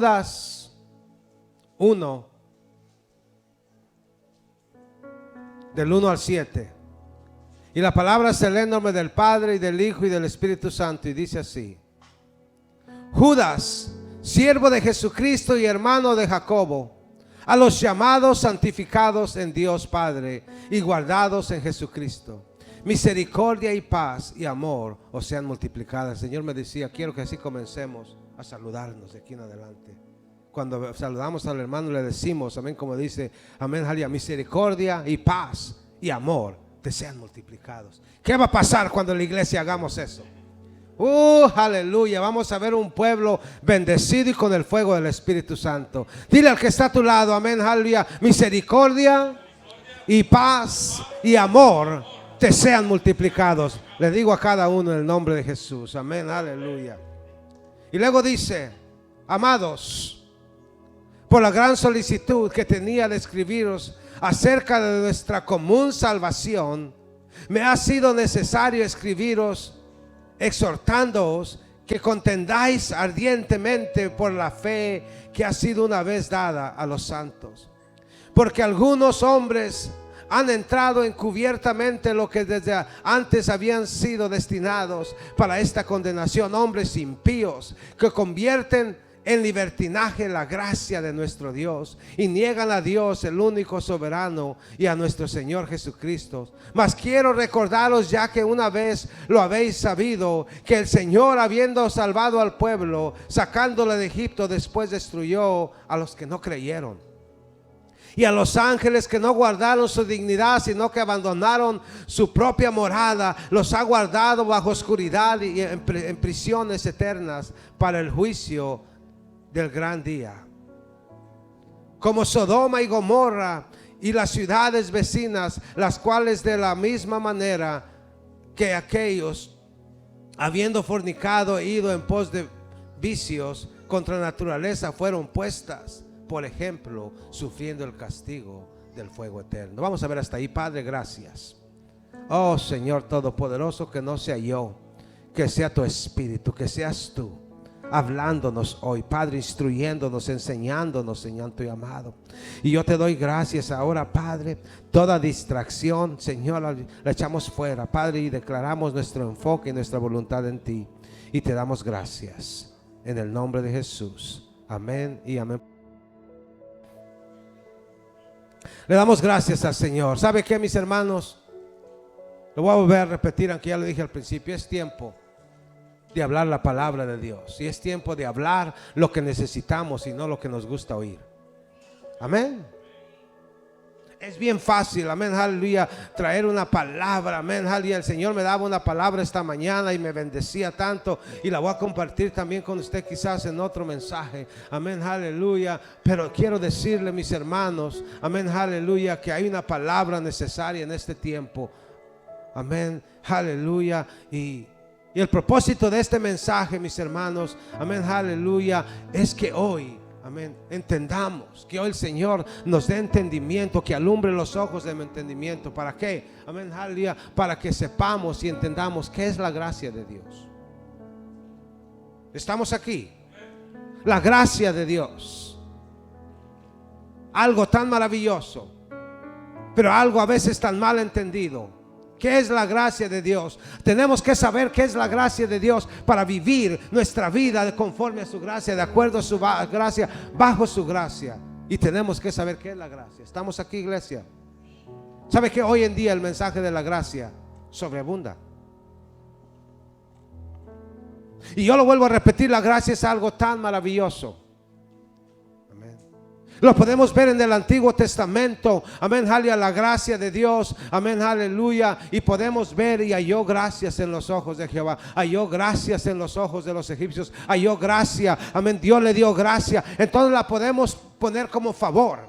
Judas 1, del 1 al 7. Y la palabra se lee en nombre del Padre y del Hijo y del Espíritu Santo, y dice así: Judas, siervo de Jesucristo y hermano de Jacobo, a los llamados, santificados en Dios Padre y guardados en Jesucristo, misericordia y paz y amor os sean multiplicadas. El Señor me decía, quiero que así comencemos a saludarnos de aquí en adelante. Cuando saludamos al hermano le decimos, amén, como dice, amén, aleluya, misericordia y paz y amor te sean multiplicados. ¿Qué va a pasar cuando en la iglesia hagamos eso? Aleluya, vamos a ver un pueblo bendecido y con el fuego del Espíritu Santo. Dile al que está a tu lado, amén, aleluya, misericordia y paz y amor te sean multiplicados. Le digo a cada uno en el nombre de Jesús, amén, aleluya. Y luego dice, amados, por la gran solicitud que tenía de escribiros acerca de nuestra común salvación, me ha sido necesario escribiros exhortándoos que contendáis ardientemente por la fe que ha sido una vez dada a los santos. Porque algunos hombres han entrado encubiertamente lo que desde antes habían sido destinados para esta condenación, hombres impíos que convierten en libertinaje la gracia de nuestro Dios y niegan a Dios, el único soberano, y a nuestro Señor Jesucristo. Mas quiero recordaros, ya que una vez lo habéis sabido, que el Señor, habiendo salvado al pueblo, sacándole de Egipto, después destruyó a los que no creyeron. Y a los ángeles que no guardaron su dignidad, sino que abandonaron su propia morada, los ha guardado bajo oscuridad y en prisiones eternas para el juicio del gran día. Como Sodoma y Gomorra y las ciudades vecinas, las cuales de la misma manera que aquellos, habiendo fornicado e ido en pos de vicios contra naturaleza, fueron puestas por ejemplo, sufriendo el castigo del fuego eterno. Vamos a ver hasta ahí. Padre, gracias. Oh Señor Todopoderoso, que no sea yo, que sea tu Espíritu, que seas tú hablándonos hoy, Padre, instruyéndonos, enseñándonos, Señor tu amado. Y yo te doy gracias ahora, Padre. Toda distracción, Señor, la echamos fuera, Padre, y declaramos nuestro enfoque y nuestra voluntad en ti. Y te damos gracias en el nombre de Jesús. Amén y amén. Le damos gracias al Señor. ¿Sabe qué, mis hermanos? Lo voy a volver a repetir, aunque ya lo dije al principio. Es tiempo de hablar la palabra de Dios. Y es tiempo de hablar lo que necesitamos y no lo que nos gusta oír. Amén. Es bien fácil, amén, aleluya, traer una palabra, amén, aleluya. El Señor me daba una palabra esta mañana y me bendecía tanto, y la voy a compartir también con usted quizás en otro mensaje, amén, aleluya. Pero quiero decirle, mis hermanos, amén, aleluya, que hay una palabra necesaria en este tiempo, amén, aleluya. Y el propósito de este mensaje, mis hermanos, amén, aleluya, es que hoy, amén, entendamos, que hoy el Señor nos dé entendimiento, que alumbre los ojos de mi entendimiento. ¿Para qué? Amén, aleluya, para que sepamos y entendamos qué es la gracia de Dios. Estamos aquí. La gracia de Dios, algo tan maravilloso, pero algo a veces tan mal entendido. ¿Qué es la gracia de Dios? Tenemos que saber qué es la gracia de Dios para vivir nuestra vida conforme a su gracia, de acuerdo a su gracia, bajo su gracia. Y tenemos que saber qué es la gracia. ¿Estamos aquí, iglesia? ¿Sabe que hoy en día el mensaje de la gracia sobreabunda? Y yo lo vuelvo a repetir, la gracia es algo tan maravilloso. Lo podemos ver en el Antiguo Testamento, amén, aleluya, la gracia de Dios, amén, aleluya. Y podemos ver, y halló gracias en los ojos de Jehová, halló gracias en los ojos de los egipcios, halló gracia, amén, Dios le dio gracia. Entonces la podemos poner como favor.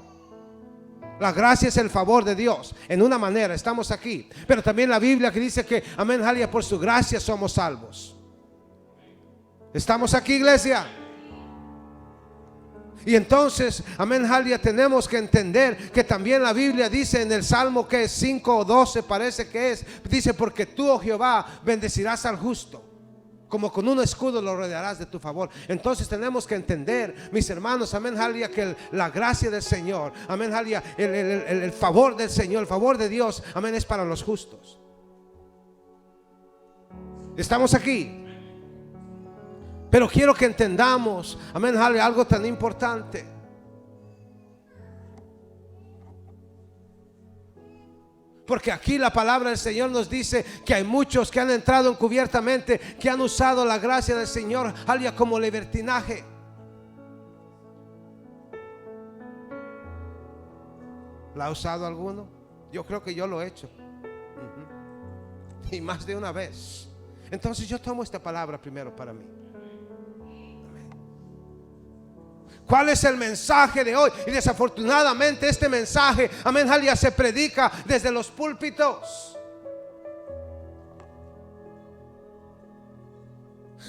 La gracia es el favor de Dios, en una manera, estamos aquí. Pero también la Biblia que dice que, amén, aleluya, por su gracia somos salvos. ¿Estamos aquí, iglesia? Y entonces, amén, aleluya, tenemos que entender que también la Biblia dice en el Salmo que es 5 o 12, parece que es, dice, porque tú, oh Jehová, bendecirás al justo. como con un escudo lo rodearás de tu favor. Entonces tenemos que entender, mis hermanos, amén, aleluya, que la gracia del Señor, amén, aleluya, el favor del Señor, el favor de Dios, amén, es para los justos. Estamos aquí. Pero quiero que entendamos, amén, aleluya, algo tan importante. Porque aquí la palabra del Señor nos dice que hay muchos que han entrado encubiertamente, que han usado la gracia del Señor, aleluya, como libertinaje. ¿La ha usado alguno? Yo creo que yo lo he hecho. Y más de una vez. Entonces yo tomo esta palabra primero para mí. ¿Cuál es el mensaje de hoy? Y desafortunadamente este mensaje, amén, aleluya, se predica desde los púlpitos.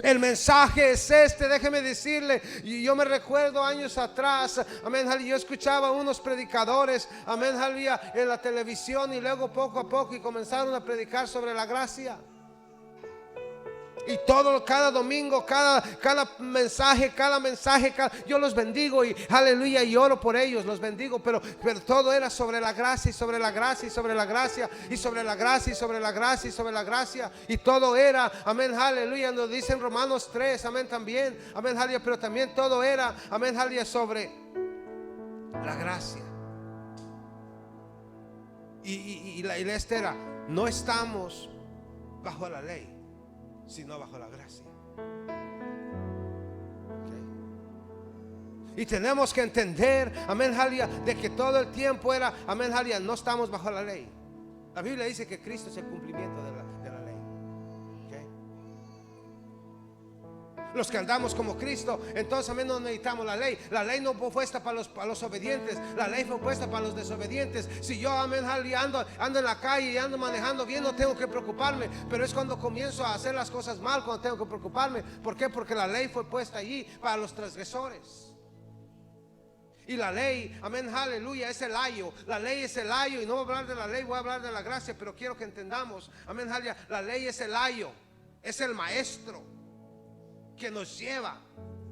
El mensaje es este, déjeme decirle. Y yo me recuerdo años atrás, amén, aleluya, yo escuchaba a unos predicadores, amén, aleluya, en la televisión, y luego poco a poco y comenzaron a predicar sobre la gracia. Y cada domingo, cada mensaje, yo los bendigo y aleluya, y oro por ellos, los bendigo, pero todo era sobre la gracia y sobre la gracia y sobre la gracia y sobre la gracia y sobre la gracia y sobre la gracia, y todo era, amén, aleluya, nos dice en Romanos 3, amén, también, amén, aleluya, pero también todo era, amén, aleluya, sobre la gracia. Y la iglesia era, no estamos bajo la ley, sino bajo la gracia. Okay. Y tenemos que entender, amén, aleluya, de que todo el tiempo era, amén, aleluya, no estamos bajo la ley. La Biblia dice que Cristo es el cumplimiento de la ley. Okay. Los que andamos como Cristo, entonces, amén, no necesitamos la ley. La ley no fue puesta para los obedientes, la ley fue puesta para los desobedientes. Si yo, amén, aleluya, ando en la calle y ando manejando bien, no tengo que preocuparme. Pero es cuando comienzo a hacer las cosas mal cuando tengo que preocuparme. ¿Por qué? Porque la ley fue puesta allí para los transgresores. Y la ley, amén, aleluya, es el ayo. La ley es el ayo. Y no voy a hablar de la ley, voy a hablar de la gracia. Pero quiero que entendamos, amén, aleluya, la ley es el ayo, es el maestro que nos lleva.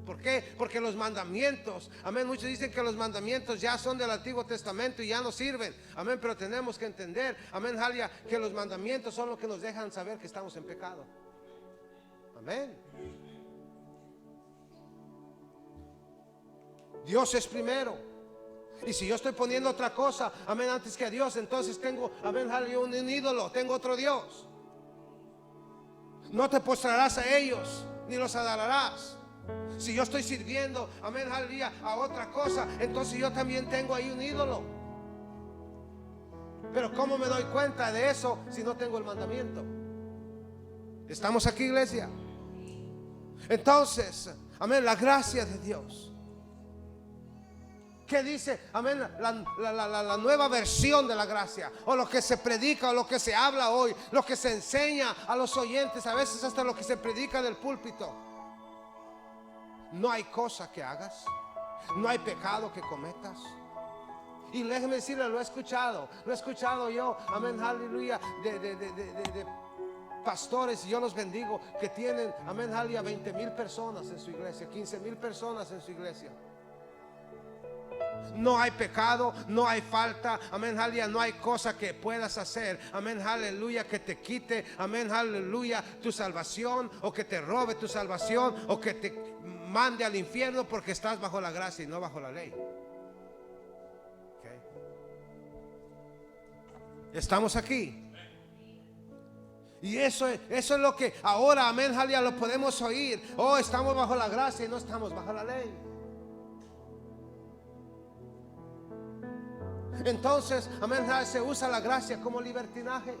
¿Por qué? Porque los mandamientos, amén, muchos dicen que los mandamientos ya son del Antiguo Testamento y ya no sirven, amén, pero tenemos que entender, amén, aleluya, que los mandamientos son los que nos dejan saber que estamos en pecado. Amén. Dios es primero. Y si yo estoy poniendo otra cosa, amén, antes que a Dios, entonces tengo, amén, aleluya, un ídolo, tengo otro Dios. No te postrarás a ellos, ni los adorarás. Si yo estoy sirviendo, amén, aleluya, a otra cosa, entonces yo también tengo ahí un ídolo. Pero ¿cómo me doy cuenta de eso si no tengo el mandamiento? ¿Estamos aquí, iglesia? Entonces, amén, la gracia de Dios. ¿Qué dice? Amén, la nueva versión de la gracia, o lo que se predica, o lo que se habla hoy, lo que se enseña a los oyentes, a veces hasta lo que se predica del púlpito. No hay cosa que hagas, no hay pecado que cometas. Y déjeme decirle, lo he escuchado yo, amén, aleluya, de pastores, y yo los bendigo, que tienen, amén, aleluya, 20,000 personas en su iglesia, 15,000 personas en su iglesia. No hay pecado, no hay falta, amén, aleluya, no hay cosa que puedas hacer, amén, aleluya, que te quite, amén, aleluya, tu salvación, o que te robe tu salvación, o que te mande al infierno, porque estás bajo la gracia y no bajo la ley. Okay. Estamos aquí. Y eso es lo que ahora, amén, aleluya, lo podemos oír. Oh, estamos bajo la gracia y no estamos bajo la ley. Entonces, amén, se usa la gracia como libertinaje.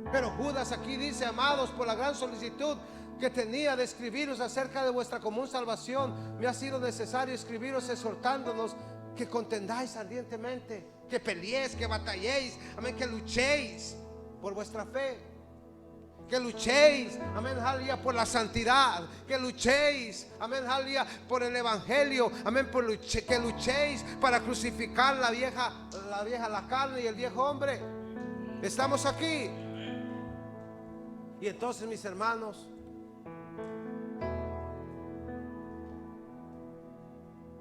Pero Judas aquí dice: amados, por la gran solicitud que tenía de escribiros acerca de vuestra común salvación, me ha sido necesario escribiros exhortándonos que contendáis ardientemente, que peleéis, que batalléis, amén, que luchéis por vuestra fe, que luchéis, amén, aleluya, por la santidad, que luchéis, amén, aleluya, por el evangelio, amén, que luchéis para crucificar la carne y el viejo hombre. Estamos aquí. Y entonces, mis hermanos,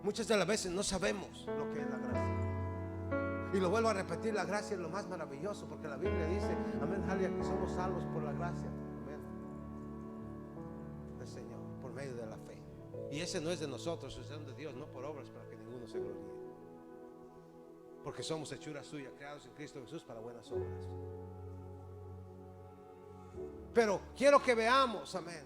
muchas de las veces no sabemos lo que es la gracia. Y lo vuelvo a repetir, la gracia es lo más maravilloso, porque la Biblia dice, amén, aleluya, que somos salvos por la gracia, amén, del Señor, por medio de la fe. Y ese no es de nosotros, es de Dios, no por obras, para que ninguno se gloríe. Porque somos hechura suya, creados en Cristo Jesús para buenas obras. Pero quiero que veamos, amén,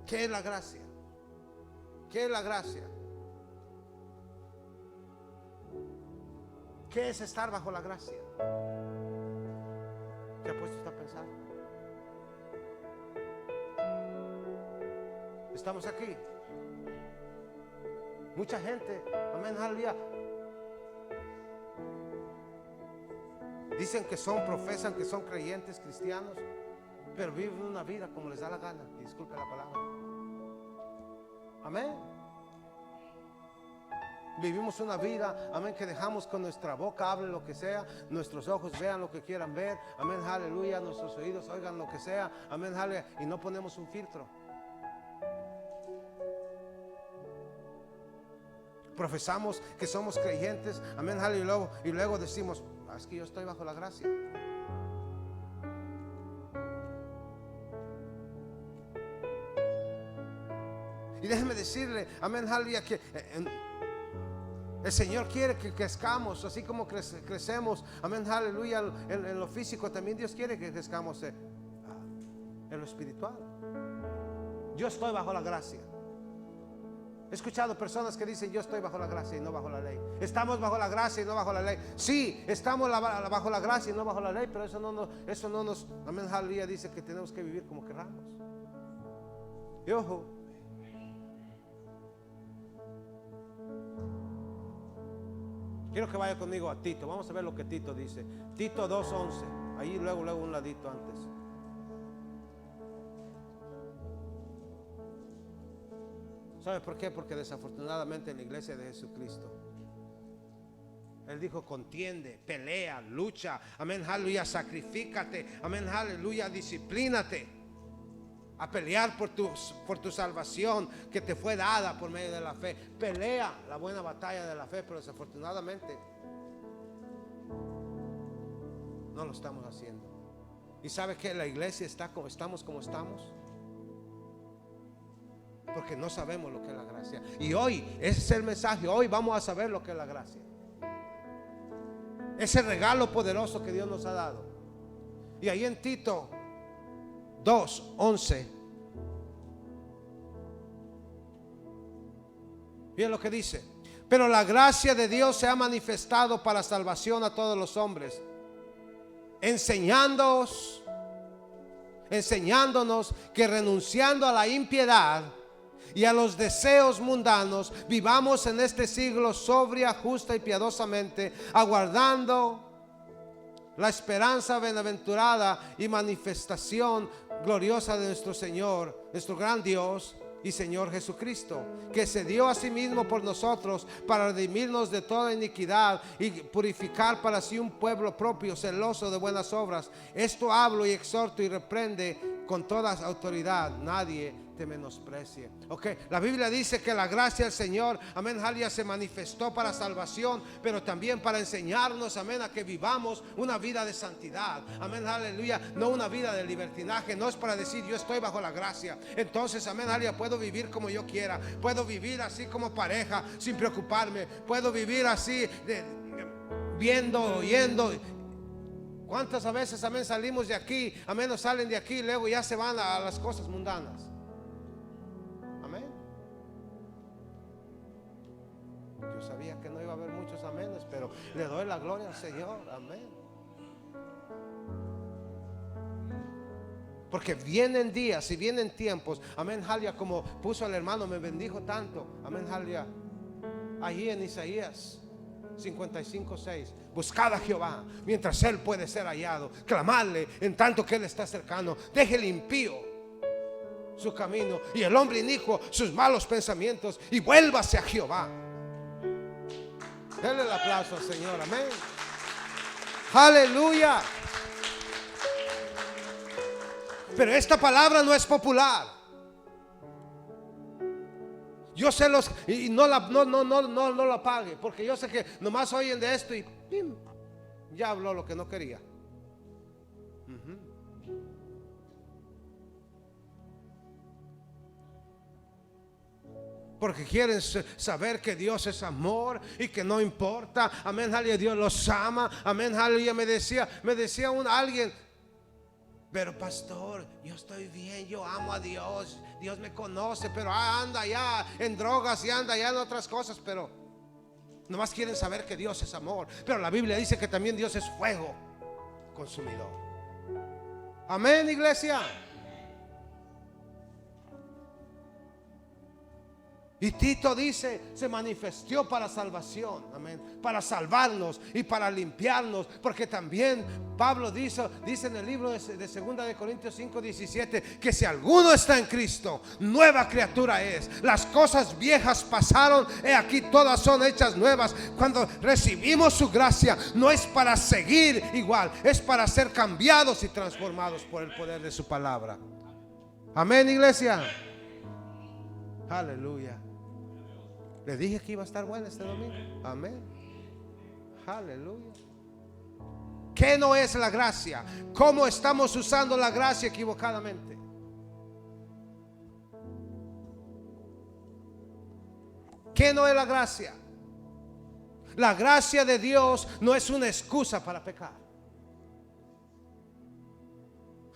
¿qué es la gracia? ¿Qué es la gracia? ¿Qué es estar bajo la gracia? ¿Te ha puesto usted a pensar? Estamos aquí. Mucha gente, amén, aleluya, dicen que profesan que son creyentes cristianos, pero viven una vida como les da la gana. Y disculpe la palabra. Amén. Vivimos una vida, amén, que dejamos con nuestra boca hable lo que sea, nuestros ojos vean lo que quieran ver, amén, aleluya, nuestros oídos oigan lo que sea, amén, aleluya, y no ponemos un filtro. Profesamos que somos creyentes, amén, aleluya, y luego decimos, es que yo estoy bajo la gracia. Y déjeme decirle, amén, aleluya, que el Señor quiere que crezcamos, así como crecemos, amén, aleluya, en lo físico, también Dios quiere que crezcamos en lo espiritual. Yo estoy bajo la gracia. He escuchado personas que dicen, yo estoy bajo la gracia y no bajo la ley. Estamos bajo la gracia y no bajo la ley. Sí, estamos bajo la gracia y no bajo la ley, pero eso no nos, amén, aleluya, dice que tenemos que vivir como queramos. Y ojo, quiero que vaya conmigo a Tito. Vamos a ver lo que Tito dice. Tito 2:11. Ahí luego un ladito antes. ¿Sabe por qué? Porque desafortunadamente en la iglesia de Jesucristo, Él dijo, contiende, pelea, lucha, amén, aleluya, sacrifícate, amén, aleluya, disciplínate a pelear por tu salvación que te fue dada por medio de la fe. Pelea la buena batalla de la fe, pero desafortunadamente no lo estamos haciendo. ¿Y sabe que la iglesia estamos como estamos? Porque no sabemos lo que es la gracia. Y hoy, ese es el mensaje. Hoy vamos a saber lo que es la gracia. Ese regalo poderoso que Dios nos ha dado. Y ahí en Tito 2:11, miren lo que dice: pero la gracia de Dios se ha manifestado para salvación a todos los hombres, enseñándonos que renunciando a la impiedad y a los deseos mundanos, vivamos en este siglo sobria, justa y piadosamente, aguardando la esperanza bienaventurada y manifestación gloriosa de nuestro Señor, nuestro gran Dios y Señor Jesucristo, que se dio a sí mismo por nosotros para redimirnos de toda iniquidad y purificar para sí un pueblo propio, celoso de buenas obras. Esto hablo y exhorto y reprende con toda autoridad. Nadie te menosprecie. La Biblia dice que la gracia del Señor, amén, aleluya, se manifestó para salvación, pero también para enseñarnos, amén, a que vivamos una vida de santidad, amén, aleluya, no una vida de libertinaje. No es para decir yo estoy bajo la gracia, entonces, amén, aleluya, puedo vivir como yo quiera, puedo vivir así como pareja sin preocuparme, puedo vivir así viendo, oyendo. ¿Cuántas veces, amén, salimos de aquí, amén, nos salen de aquí y luego ya se van a las cosas mundanas? Amén. Yo sabía que no iba a haber muchos amenes, pero le doy la gloria al Señor. Amén. Porque vienen días y vienen tiempos, amén, aleluya, como puso el hermano, me bendijo tanto, amén, aleluya, allí en Isaías 55:6. Buscad a Jehová mientras Él puede ser hallado, clamadle en tanto que Él está cercano. Deje el impío su camino y el hombre inicuo sus malos pensamientos, y vuélvase a Jehová. Denle el aplauso al Señor. Amén. Aleluya. Pero esta palabra no es popular. Yo sé y no la apague, porque yo sé que nomás oyen de esto y ¡pim! Ya habló lo que no quería. Porque quieren saber que Dios es amor y que no importa. Amén, aleluya, Dios los ama. Amén, aleluya. Me decía alguien, pero pastor, yo estoy bien, yo amo a Dios, Dios me conoce, pero anda ya en drogas y anda ya en otras cosas, pero nomás quieren saber que Dios es amor. Pero la Biblia dice que también Dios es fuego consumidor. Amén, iglesia. Y Tito dice, se manifestó para salvación, amén, para salvarnos y para limpiarnos, porque también Pablo dice en el libro de 2 de Corintios 5:17, que si alguno está en Cristo, nueva criatura es. Las cosas viejas pasaron, he aquí todas son hechas nuevas. Cuando recibimos su gracia, no es para seguir igual, es para ser cambiados y transformados por el poder de su palabra. Amén, iglesia. Aleluya. Les dije que iba a estar bueno este domingo. Amén. Aleluya. ¿Qué no es la gracia? ¿Cómo estamos usando la gracia equivocadamente? ¿Qué no es la gracia? La gracia de Dios no es una excusa para pecar.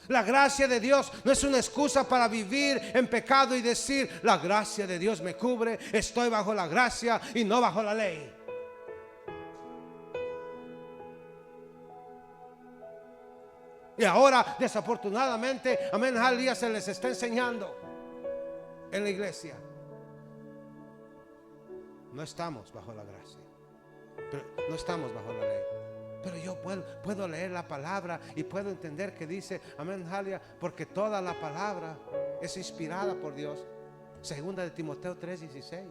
La gracia de Dios no es una excusa para vivir en pecado y decir, la gracia de Dios me cubre, estoy bajo la gracia y no bajo la ley. Y ahora, desafortunadamente, amén, aleluya, se les está enseñando en la iglesia. No estamos bajo la gracia, pero no estamos bajo la ley. Pero yo puedo leer la palabra y puedo entender que dice, amén, aleluya, porque toda la palabra es inspirada por Dios. Segunda de Timoteo 3:16.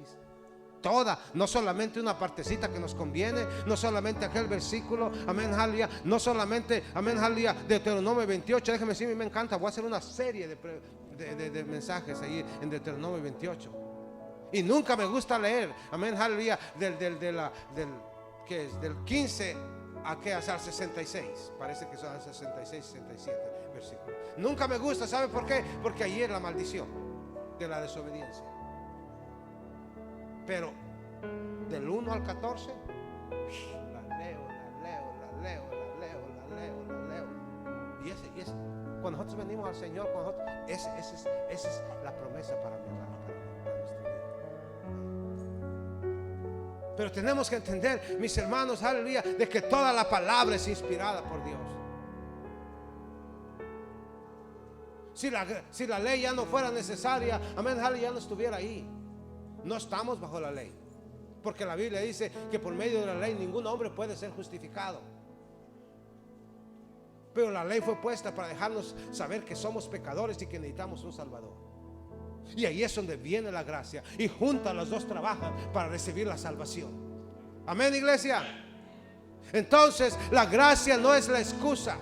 Toda, no solamente una partecita que nos conviene, no solamente aquel versículo, amén, aleluya, no solamente, amén, aleluya, Deuteronomio 28. Déjeme decir, a mí me encanta, voy a hacer una serie de mensajes ahí en Deuteronomio 28. Y nunca me gusta leer, amén, aleluya, del 15 hasta el 66. Parece que son 66, 67 versículos. Nunca me gusta, ¿sabe por qué? Porque ahí es la maldición de la desobediencia. Pero del 1 al 14 la leo. Y ese, cuando nosotros venimos al Señor, esa es la promesa para nuestra vida. Pero tenemos que entender, mis hermanos, aleluya, de que toda la palabra es inspirada por Dios. Si la ley ya no fuera necesaria, amén, aleluya, ya no estuviera ahí. No estamos bajo la ley, porque la Biblia dice que por medio de la ley ningún hombre puede ser justificado. Pero la ley fue puesta para dejarnos saber que somos pecadores y que necesitamos un Salvador. Y ahí es donde viene la gracia, y juntas los dos trabajan para recibir la salvación. Amén, iglesia. Entonces la gracia no es la excusa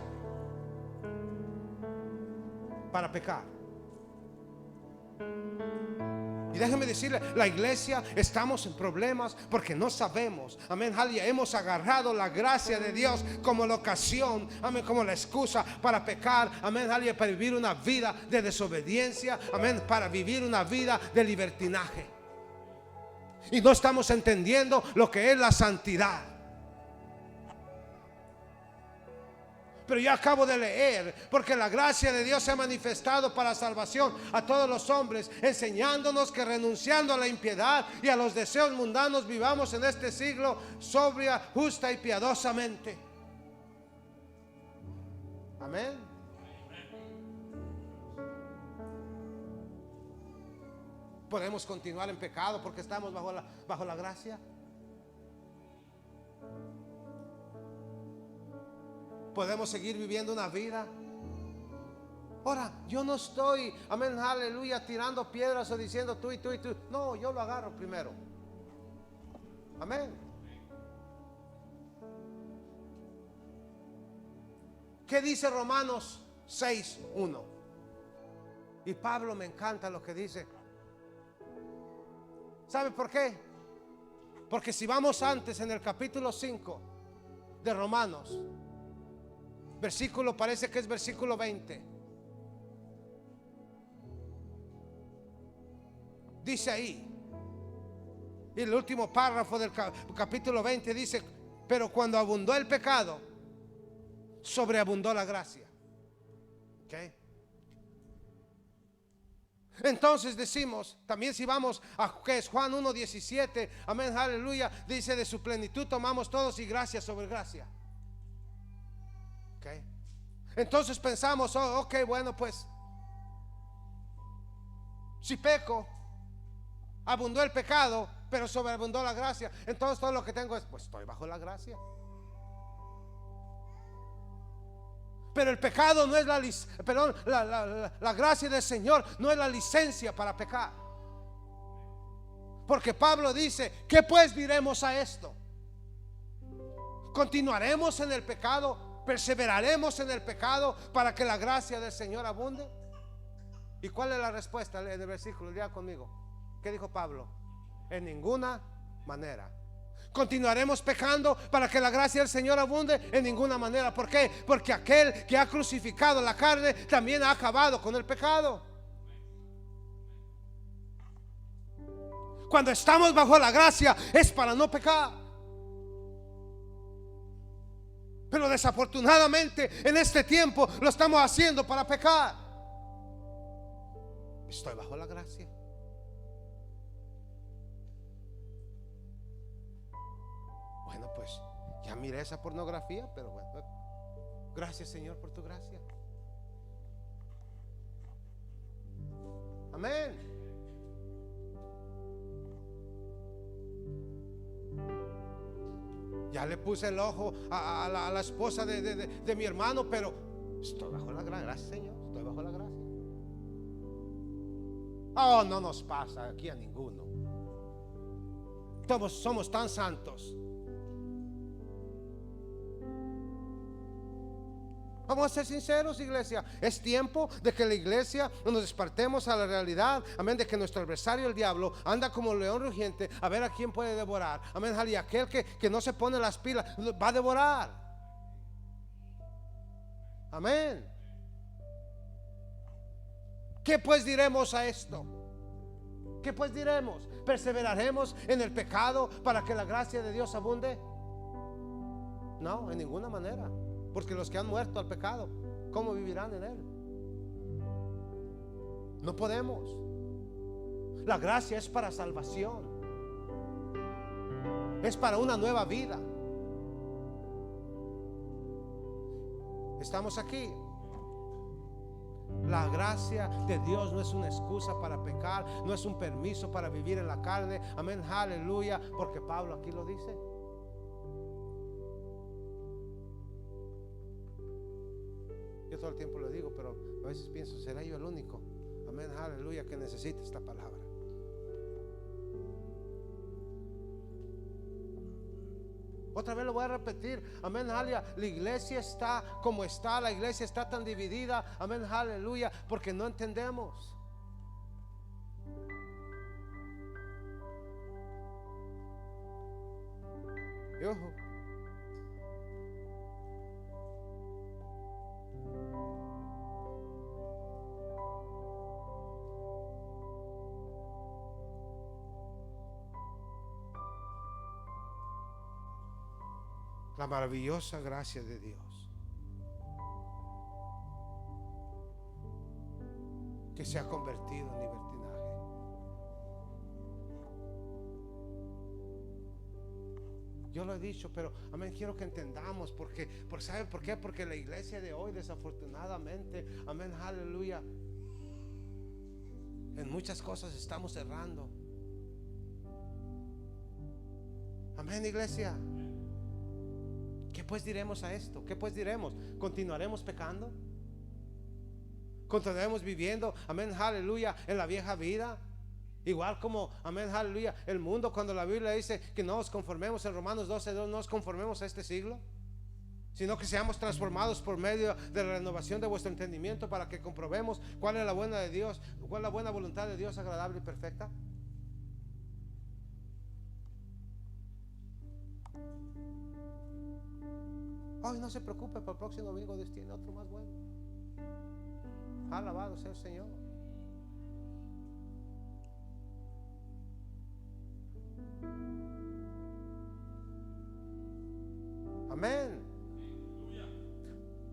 para pecar. Y déjeme decirle, la iglesia estamos en problemas porque no sabemos, amén, aleluya, hemos agarrado la gracia de Dios como la ocasión, amén, como la excusa para pecar, amén, aleluya, para vivir una vida de desobediencia, amén, para vivir una vida de libertinaje. Y no estamos entendiendo lo que es la santidad. Pero yo acabo de leer, porque la gracia de Dios se ha manifestado para salvación a todos los hombres, enseñándonos que renunciando a la impiedad y a los deseos mundanos vivamos en este siglo sobria, justa y piadosamente. Amén. ¿Podemos continuar en pecado porque estamos bajo la gracia? ¿Podemos seguir viviendo una vida? Ahora, yo no estoy, amén, aleluya, tirando piedras o diciendo tú y tú y tú. No, yo lo agarro primero. Amén. ¿Qué dice Romanos 6:1? Y Pablo, me encanta lo que dice. ¿Sabe por qué? Porque si vamos antes en el capítulo 5 de Romanos, versículo, parece que es versículo 20, dice ahí, y el último párrafo del capítulo 20 dice: pero cuando abundó el pecado, sobreabundó la gracia. ¿Okay? Entonces decimos, también si vamos a que es Juan 1:17, amén, aleluya, dice: de su plenitud tomamos todos y gracia sobre gracia. ¿Okay? Entonces pensamos, oh, ok, bueno, pues si peco, abundó el pecado, pero sobreabundó la gracia, entonces todo lo que tengo es, pues estoy bajo la gracia. Pero el pecado no es la gracia del Señor no es la licencia para pecar. Porque Pablo dice: ¿qué pues diremos a esto? ¿Continuaremos en el pecado? ¿Perseveraremos en el pecado para que la gracia del Señor abunde? ¿Y cuál es la respuesta en el versículo? Lea conmigo. ¿Qué dijo Pablo? En ninguna manera. ¿Continuaremos pecando para que la gracia del Señor abunde? En ninguna manera. ¿Por qué? Porque aquel que ha crucificado la carne también ha acabado con el pecado. Cuando estamos bajo la gracia es para no pecar. Pero desafortunadamente en este tiempo lo estamos haciendo para pecar. Estoy bajo la gracia. Bueno, pues ya miré esa pornografía, pero bueno, gracias, Señor, por tu gracia. Amén. Ya le puse el ojo a la esposa de mi hermano, pero estoy bajo la gracia. Gracias, Señor, estoy bajo la gracia. Oh, no nos pasa aquí a ninguno. Todos somos tan santos. Vamos a ser sinceros, iglesia. Es tiempo de que la iglesia nos despertemos a la realidad. Amén. De que nuestro adversario, el diablo, anda como león rugiente a ver a quién puede devorar. Amén. Y aquel que no se pone las pilas va a devorar. Amén. ¿Qué pues diremos a esto? ¿Qué pues diremos? ¿Perseveraremos en el pecado para que la gracia de Dios abunde? No, en ninguna manera. Porque los que han muerto al pecado, ¿cómo vivirán en él? No podemos. La gracia es para salvación. Es para una nueva vida. Estamos aquí. La gracia de Dios no es una excusa para pecar, no es un permiso para vivir en la carne. Amén, aleluya. Porque Pablo aquí lo dice. Yo todo el tiempo lo digo, pero a veces pienso, ¿será yo el único? Amén, aleluya, que necesita esta palabra. Otra vez lo voy a repetir. Amén, aleluya. La iglesia está como está. La iglesia está tan dividida. Amén, aleluya. Porque no entendemos. Y ojo, la maravillosa gracia de Dios que se ha convertido en libertinaje. Yo lo he dicho, pero amén, quiero que entendamos porque ¿sabe por qué? Porque la iglesia de hoy, desafortunadamente, amén, aleluya, en muchas cosas estamos errando. Amén, iglesia. ¿Qué pues diremos a esto? ¿Qué pues diremos? ¿Continuaremos pecando? ¿Continuaremos viviendo, amén, aleluya, en la vieja vida? Igual como, amén, aleluya, el mundo, cuando la Biblia dice que no nos conformemos, en Romanos 12:2, no nos conformemos a este siglo, sino que seamos transformados por medio de la renovación de vuestro entendimiento, para que comprobemos cuál es la buena de Dios, cuál es la buena voluntad de Dios, agradable y perfecta. Hoy no se preocupe, para el próximo domingo Dios tiene otro más bueno. Alabado sea el Señor. Amén.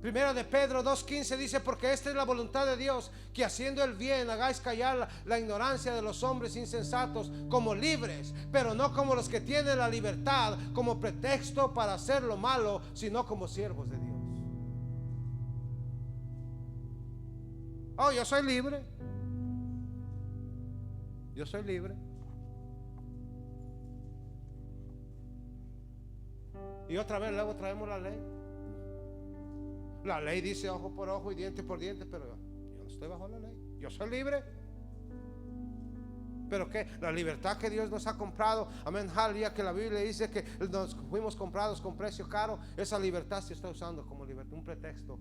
Primero de Pedro 2:15 dice: porque esta es la voluntad de Dios, que haciendo el bien hagáis callar la ignorancia de los hombres insensatos, como libres, pero no como los que tienen la libertad como pretexto para hacer lo malo, sino como siervos de Dios. Oh, yo soy libre. Yo soy libre. Y otra vez luego traemos la ley. La ley dice ojo por ojo y diente por diente, pero yo no estoy bajo la ley. Yo soy libre. Pero que la libertad que Dios nos ha comprado, amén, aleluya, que la Biblia dice que nos fuimos comprados con precio caro, esa libertad se está usando como libertad, un pretexto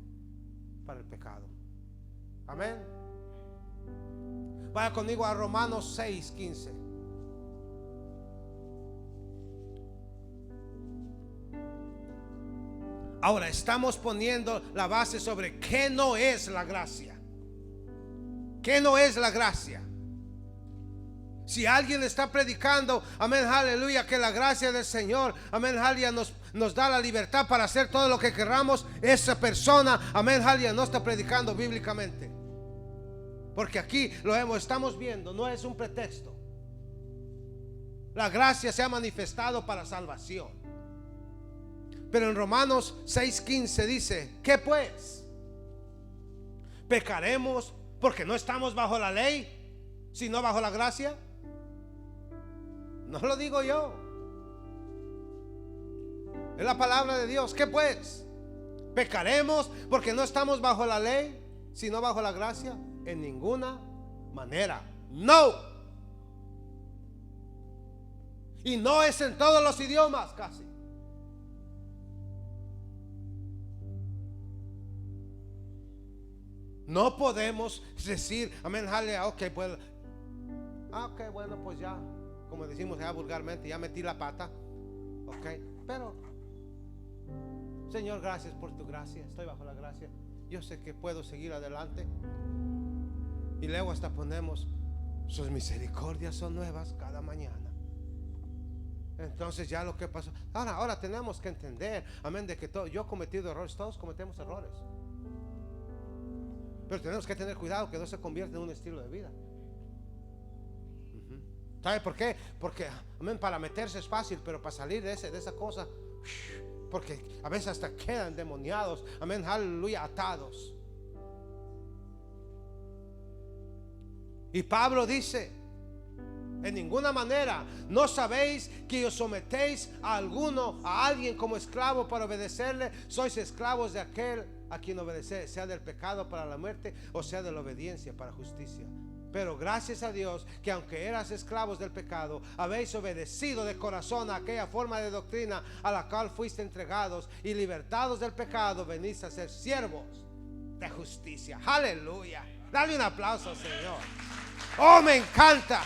para el pecado. Amén. Vaya conmigo a Romanos 6:15. Ahora estamos poniendo la base sobre qué no es la gracia. ¿Qué no es la gracia? Si alguien está predicando, amén, aleluya, que la gracia del Señor, amén, aleluya, nos da la libertad para hacer todo lo que queramos, esa persona, amén, aleluya, no está predicando bíblicamente. Porque aquí estamos viendo, no es un pretexto. La gracia se ha manifestado para salvación. Pero en Romanos 6:15 dice: ¿qué pues? ¿Pecaremos porque no estamos bajo la ley, sino bajo la gracia? No lo digo yo, es la palabra de Dios. ¿Qué pues? ¿Pecaremos porque no estamos bajo la ley, sino bajo la gracia? En ninguna manera. No. Y no es en todos los idiomas casi. No podemos decir, amén, aleluya, ok, pues, ok, bueno, pues ya, como decimos ya vulgarmente, ya metí la pata, ok, pero Señor, gracias por tu gracia, estoy bajo la gracia, yo sé que puedo seguir adelante. Y luego hasta ponemos: sus misericordias son nuevas cada mañana. Entonces ya lo que pasó, ahora tenemos que entender, amén, de que yo he cometido errores, todos cometemos errores. Pero tenemos que tener cuidado que no se convierta en un estilo de vida. ¿Sabe por qué? Porque, amén, para meterse es fácil, pero para salir de esa cosa, porque a veces hasta quedan endemoniados, amén, aleluya, atados. Y Pablo dice: en ninguna manera, ¿no sabéis que os sometéis a alguien como esclavo para obedecerle? Sois esclavos de aquel a quien obedecer, sea del pecado para la muerte, o sea de la obediencia para justicia. Pero gracias a Dios que aunque eras esclavos del pecado, habéis obedecido de corazón a aquella forma de doctrina a la cual fuiste entregados, y libertados del pecado venís a ser siervos de justicia. Aleluya. Dale un aplauso al Señor. Oh, me encanta.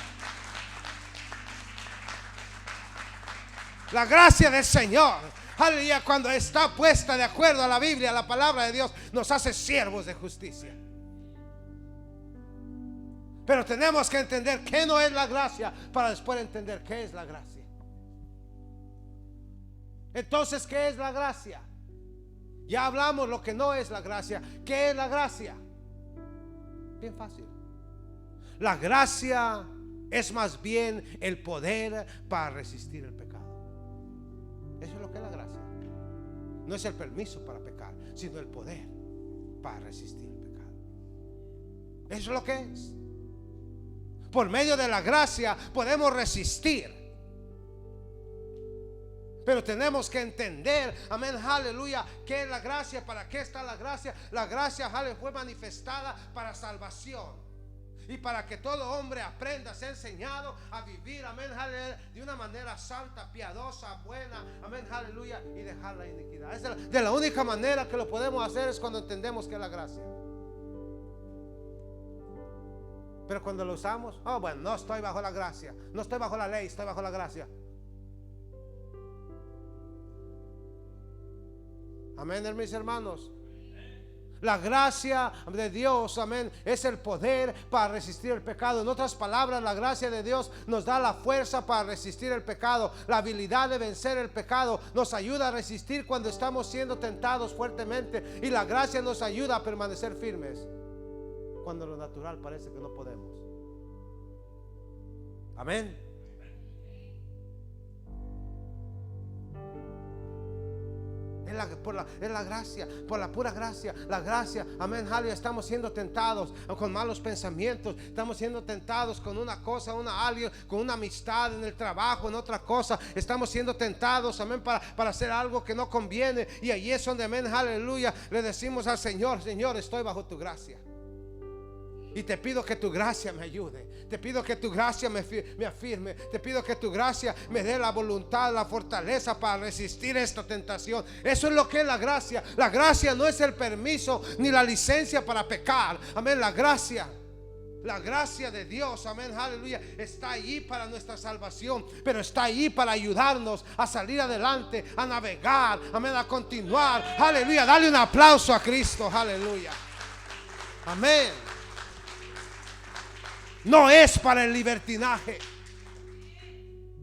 La gracia del Señor, aleluya, cuando está puesta de acuerdo a la Biblia, a la palabra de Dios, nos hace siervos de justicia. Pero tenemos que entender qué no es la gracia, para después entender qué es la gracia. Entonces, ¿qué es la gracia? Ya hablamos lo que no es la gracia. ¿Qué es la gracia? Bien fácil. La gracia es más bien el poder para resistir el pecado. Eso es lo que es la gracia. No es el permiso para pecar, sino el poder para resistir el pecado. Eso es lo que es. Por medio de la gracia podemos resistir. Pero tenemos que entender, amén, aleluya, qué es la gracia, para qué está la gracia. La gracia, aleluya, fue manifestada para salvación. y para que todo hombre aprenda a ser enseñado a vivir, amén, aleluya, de una manera santa, piadosa, buena, amén, aleluya, y dejar la iniquidad. De la única manera que lo podemos hacer es cuando entendemos que es la gracia. Pero cuando lo usamos, oh bueno, no estoy bajo la gracia, no estoy bajo la ley, estoy bajo la gracia. Amén, mis hermanos. La gracia de Dios, amén, es el poder para resistir el pecado. En otras palabras, la gracia de Dios nos da la fuerza para resistir el pecado, la habilidad de vencer el pecado. Nos ayuda a resistir cuando estamos siendo tentados fuertemente, y la gracia nos ayuda a permanecer firmes cuando lo natural parece que no podemos. Amén. Es la gracia, por la pura gracia, la gracia, amén, aleluya. Estamos siendo tentados con malos pensamientos, estamos siendo tentados con una cosa, con una amistad en el trabajo, en otra cosa. Estamos siendo tentados, amén, para hacer algo que no conviene, y ahí es donde, amén, aleluya, le decimos al Señor: Señor, estoy bajo tu gracia, y te pido que tu gracia me ayude. Te pido que tu gracia me afirme. Te pido que tu gracia me dé la voluntad, la fortaleza para resistir esta tentación. Eso es lo que es la gracia. La gracia no es el permiso ni la licencia para pecar. Amén, la gracia de Dios, amén, aleluya, está allí para nuestra salvación, pero está allí para ayudarnos a salir adelante, a navegar, amén, a continuar. Aleluya, dale un aplauso a Cristo, aleluya. Amén. No es para el libertinaje.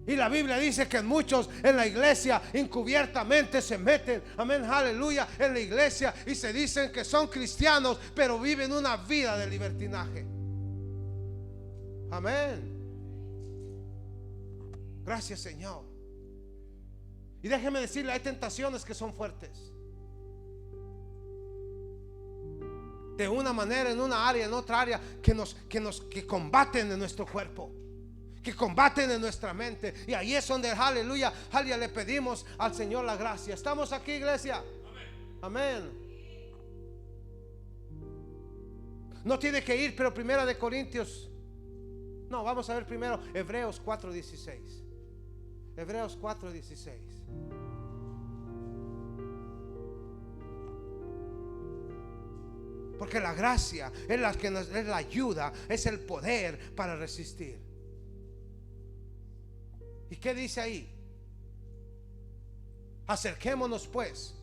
Y la Biblia dice que muchos en la iglesia encubiertamente se meten, amén, aleluya, en la iglesia, y se dicen que son cristianos, pero viven una vida de libertinaje. Amén. Gracias, Señor. Y déjeme decirle, hay tentaciones que son fuertes. De una manera, en una área, en otra área, que combaten en nuestro cuerpo, que combaten en nuestra mente. Y ahí es donde, aleluya, aleluya, le pedimos al Señor la gracia. ¿Estamos aquí, iglesia? Amén. No tiene que ir, pero Primera de Corintios. No, vamos a ver primero Hebreos 4:16. Hebreos 4:16. Porque la gracia es la que nos es la ayuda, es el poder para resistir. ¿Y qué dice ahí? Acerquémonos pues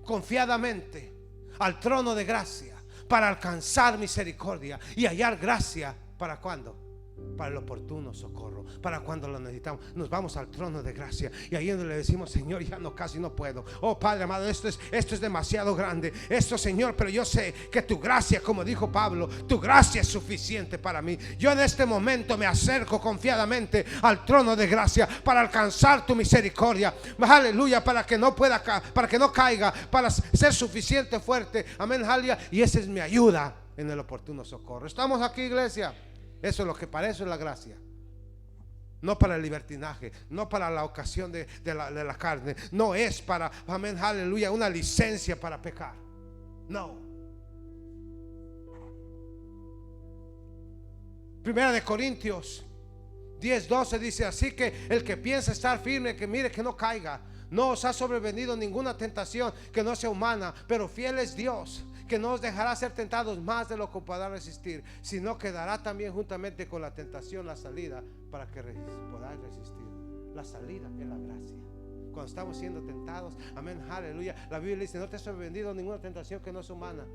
confiadamente al trono de gracia para alcanzar misericordia y hallar gracia. ¿Para cuándo? Para el oportuno socorro, para cuando lo necesitamos. Nos vamos al trono de gracia, y ahí donde le decimos: Señor, ya no, casi no puedo. Oh Padre amado, esto es demasiado grande, esto, Señor, pero yo sé que tu gracia, como dijo Pablo, tu gracia es suficiente para mí. Yo en este momento me acerco confiadamente al trono de gracia para alcanzar tu misericordia, aleluya, para que no caiga, para ser suficiente fuerte, amén, aleluya. Y esa es mi ayuda en el oportuno socorro. ¿Estamos aquí, iglesia? Eso es lo que para eso es la gracia. No para el libertinaje, no para la ocasión de la carne. No es para, amén, aleluya, una licencia para pecar. No. Primera de Corintios 10:12 dice: así que el que piensa estar firme, que mire que no caiga. No os ha sobrevenido ninguna tentación que no sea humana, pero fiel es Dios, que no os dejará ser tentados más de lo que podrá resistir, sino que dará también juntamente con la tentación la salida para que podáis resistir. La salida es la gracia. Cuando estamos siendo tentados, amén, aleluya, la Biblia dice: no te ha sobrevenido ninguna tentación que no es humana.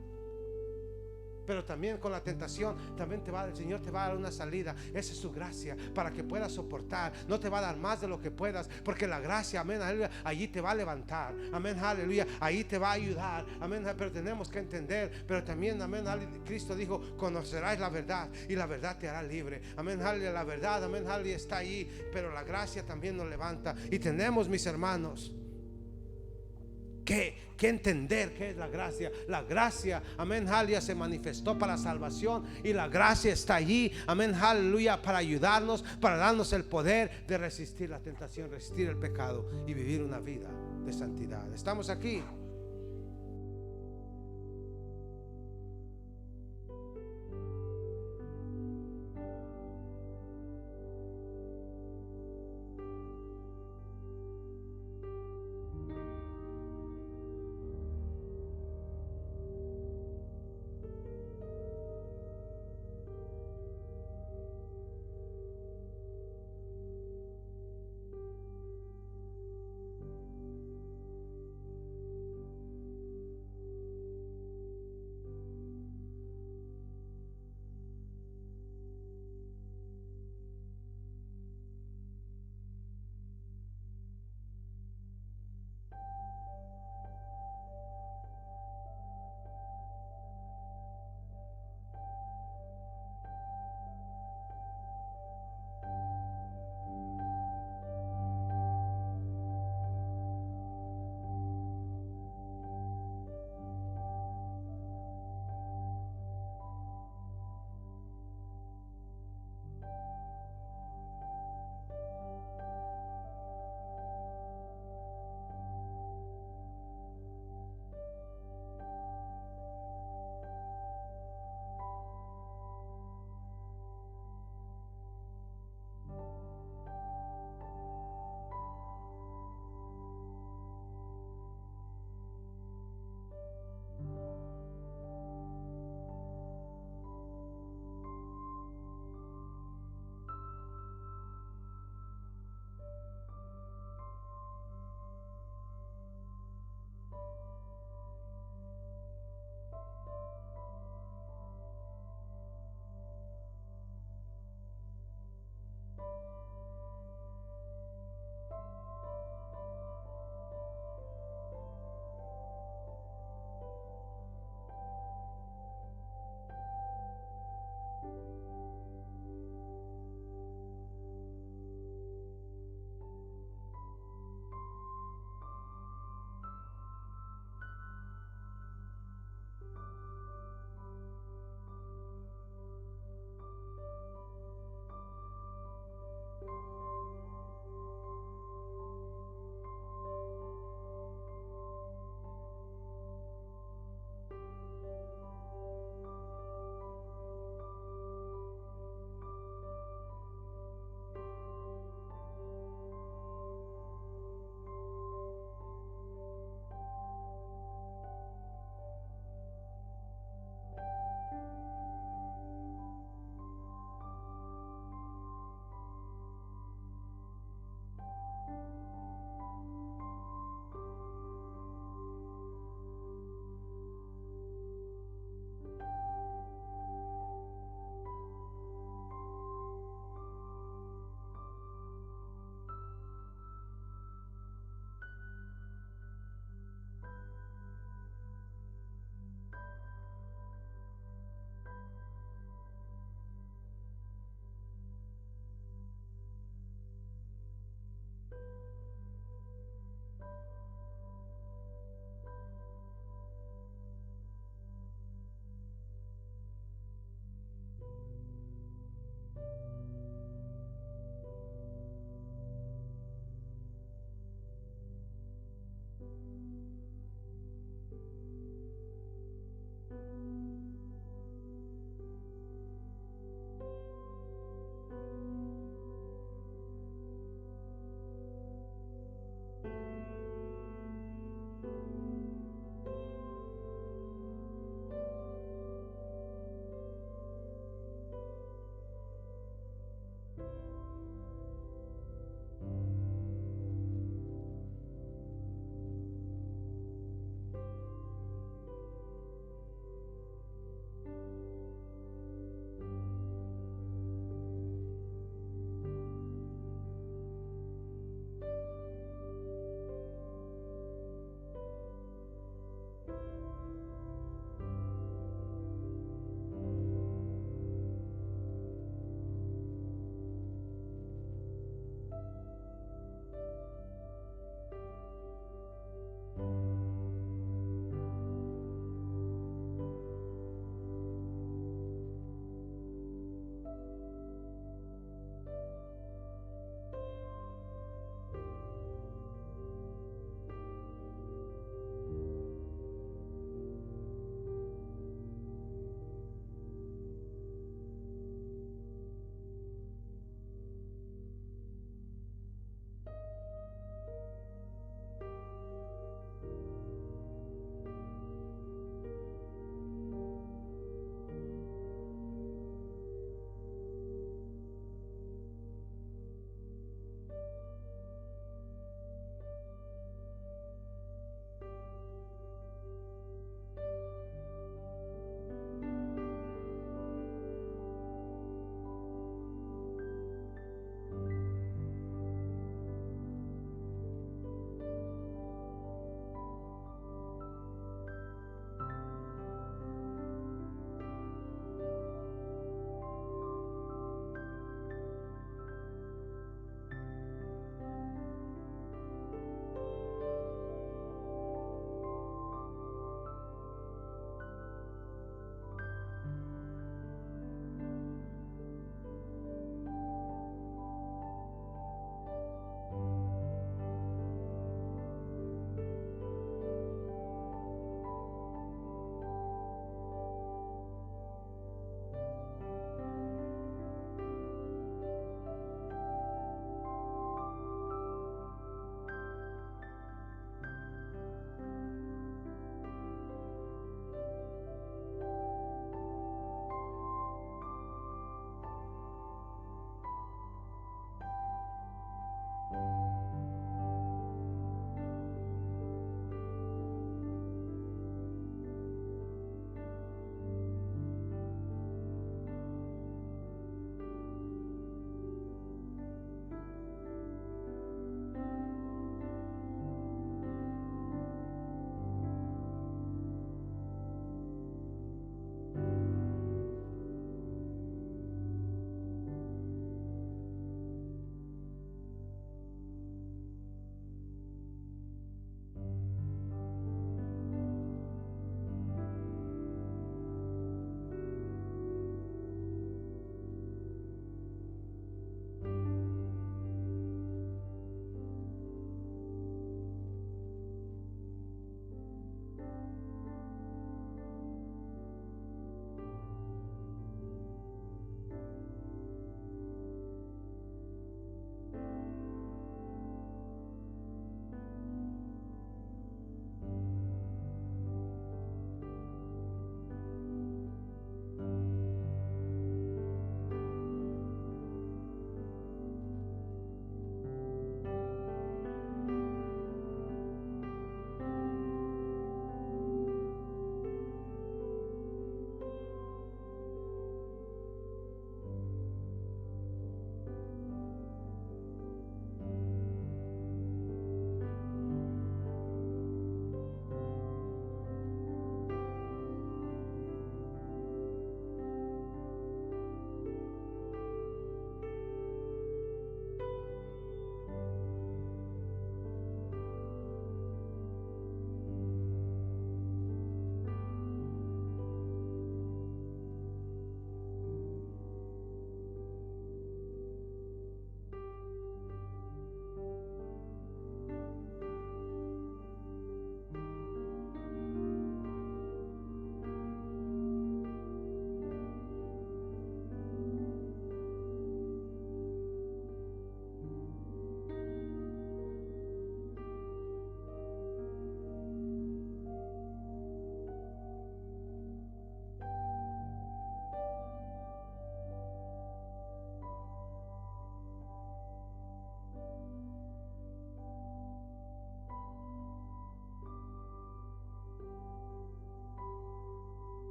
Pero también con la tentación, también el Señor te va a dar una salida. Esa es su gracia, para que puedas soportar. No te va a dar más de lo que puedas, porque la gracia, amén, aleluya, allí te va a levantar, amén, aleluya, ahí te va a ayudar, amén. Pero tenemos que entender, pero también, amén, aleluya, Cristo dijo: conocerás la verdad y la verdad te hará libre, amén, aleluya. La verdad, amén, aleluya, está ahí, pero la gracia también nos levanta. Y tenemos, mis hermanos, que entender qué es la gracia. La gracia, amén, aleluya, se manifestó para salvación, y la gracia está allí, amén, aleluya, para ayudarnos, para darnos el poder de resistir la tentación, resistir el pecado y vivir una vida de santidad. ¿Estamos aquí?